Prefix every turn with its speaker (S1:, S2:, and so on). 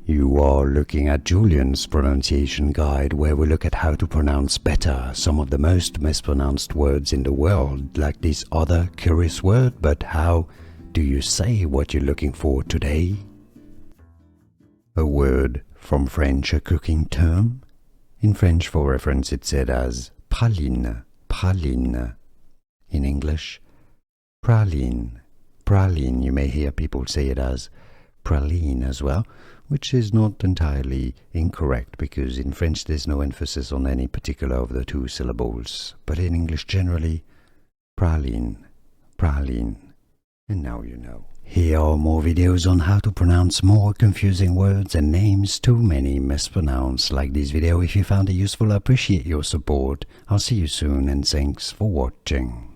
S1: You are looking at Julian's pronunciation guide, where we look at how to pronounce better some of the most mispronounced words in the world, like this other curious word. But how do you say what you're looking for today? A word from French, a cooking term. In French, for reference, it's said as praline, praline. In English, praline, praline. You may hear people say it as praline as well, which is not entirely incorrect, because in French there's no emphasis on any particular of the two syllables. But in English generally, praline, praline. And now you know. Here are more videos on how to pronounce more confusing words and names too many mispronounced. Like this video if you found it useful. I appreciate your support. I'll see you soon, and thanks for watching.